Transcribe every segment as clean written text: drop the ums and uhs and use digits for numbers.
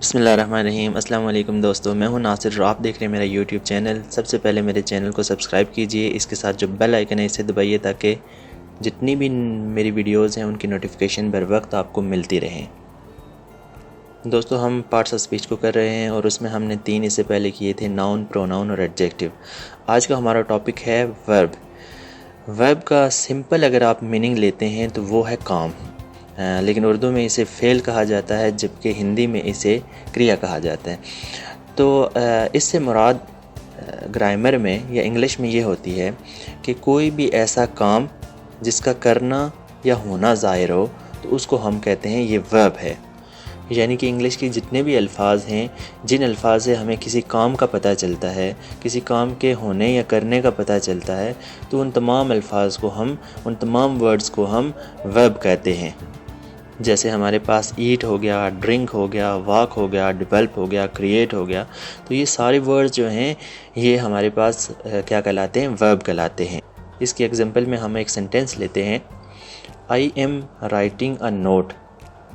बिस्मिल्लाहिर्रहमानिर्रहीम। अस्सलाम वालेकुम दोस्तों, मैं हूं नासिर और आप देख रहे हैं मेरा यूट्यूब चैनल। सबसे पहले मेरे चैनल को सब्सक्राइब कीजिए, इसके साथ जो बेल आइकन है इसे दबाइए ताकि जितनी भी मेरी वीडियोज़ हैं उनकी नोटिफिकेशन बर वक्त आपको मिलती रहें। दोस्तों, हम पार्ट्स ऑफ स्पीच को कर रहे हैं और उसमें हमने 3 इससे पहले किए थे, नाउन, प्रोनाउन और एडजेक्टिव। आज का हमारा टॉपिक है वर्ब। वर्ब का सिंपल अगर आप मीनिंग लेते हैं तो वो है काम, लेकिन उर्दू में इसे फ़ेल कहा जाता है जबकि हिंदी में इसे क्रिया कहा जाता है। तो इससे मुराद ग्रामर में या इंग्लिश में ये होती है कि कोई भी ऐसा काम जिसका करना या होना ज़ाहिर हो तो उसको हम कहते हैं ये वर्ब है। यानी कि इंग्लिश के जितने भी अल्फाज हैं, जिन अल्फाज से हमें किसी काम का पता चलता है, किसी काम के होने या करने का पता चलता है, तो उन तमाम अल्फाज को हम, उन तमाम वर्ड्स को हम वर्ब कहते हैं। जैसे हमारे पास ईट हो गया, ड्रिंक हो गया, वॉक हो गया, डेवलप हो गया, क्रिएट हो गया, तो ये सारे वर्ड्स जो हैं ये हमारे पास क्या कहलाते हैं? वर्ब कहलाते हैं। इसकी एग्जांपल में हम एक सेंटेंस लेते हैं, I am writing a note.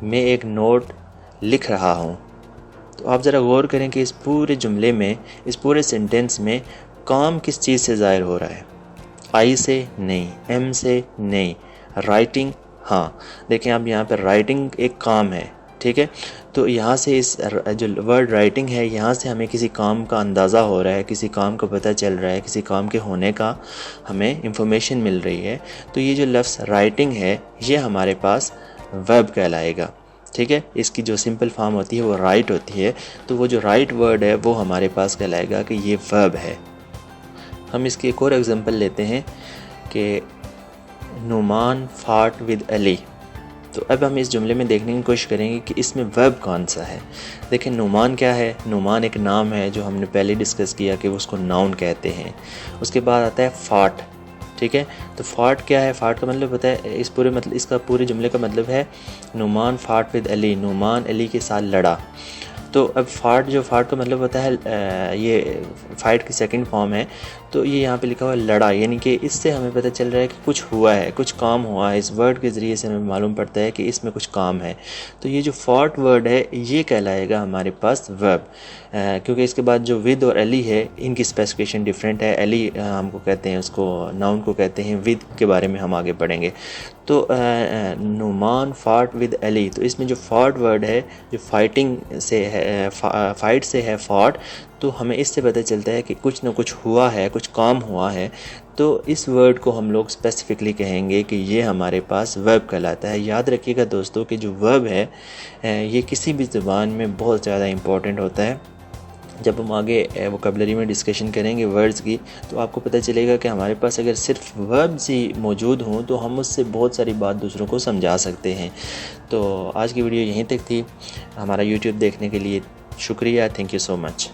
मैं एक नोट लिख रहा हूँ। तो आप ज़रा गौर करें कि इस पूरे जुमले में, इस पूरे सेंटेंस में काम किस चीज़ से ज़ाहिर हो रहा है? आई से नहीं, एम से नहीं, राइटिंग, हाँ देखें आप यहाँ पर राइटिंग एक काम है, ठीक है। तो यहाँ से इस जो वर्ड राइटिंग है, यहाँ से हमें किसी काम का अंदाज़ा हो रहा है, किसी काम का पता चल रहा है, किसी काम के होने का हमें इंफॉर्मेशन मिल रही है। तो ये जो लफ्ज़ राइटिंग है ये हमारे पास वर्ब कहलाएगा, ठीक है। इसकी जो सिंपल फॉर्म होती है वो राइट होती है, तो वो जो राइट वर्ड है वो हमारे पास कहलाएगा कि ये वर्ब है। हम इसकी एक और एग्जांपल लेते हैं कि नुमान फाट विद अली। तो अब हम इस जुमले में देखने की कोशिश करेंगे कि इसमें वर्ब कौन सा है। देखें, नुमान क्या है? नुमान एक नाम है जो हमने पहले डिस्कस किया कि उसको नाउन कहते हैं। उसके बाद आता है फाट, ठीक है। तो फाट क्या है? फाट का मतलब होता है, इस पूरे मतलब इसका पूरे जुमले का मतलब है नुमान फाट विद अली, नुमान अली के साथ लड़ा। तो अब फाट का मतलब होता है ये फाइट की सेकंड फॉर्म है। तो ये यहाँ पे लिखा हुआ है लड़ा, यानी कि इससे हमें पता चल रहा है कि कुछ हुआ है, कुछ काम हुआ है। इस वर्ड के ज़रिए से हमें मालूम पड़ता है कि इसमें कुछ काम है। तो ये जो फाट वर्ड है ये कहलाएगा हमारे पास वर्ब, क्योंकि इसके बाद जो विद और अली है इनकी स्पेसिफिकेशन डिफरेंट है। अली हमको कहते हैं, उसको नाउन को कहते हैं, विद के बारे में हम आगे पढ़ेंगे। तो नुमान फाट विद अली, तो इसमें जो फाट वर्ड है जो फाइटिंग से है, फाइट से है फाट, तो हमें इससे पता चलता है कि कुछ ना कुछ हुआ है, कुछ काम हुआ है। तो इस वर्ड को हम लोग स्पेसिफिकली कहेंगे कि ये हमारे पास वर्ब कहलाता है। याद रखिएगा दोस्तों कि जो वर्ब है ये किसी भी ज़ुबान में बहुत ज़्यादा इम्पोर्टेंट होता है। जब हम आगे वोकैबुलरी में डिस्कशन करेंगे वर्ड्स की, तो आपको पता चलेगा कि हमारे पास अगर सिर्फ वर्ब्स ही मौजूद हों तो हम उससे बहुत सारी बात दूसरों को समझा सकते हैं। तो आज की वीडियो यहीं तक थी। हमारा यूट्यूब देखने के लिए शुक्रिया। Thank you so much.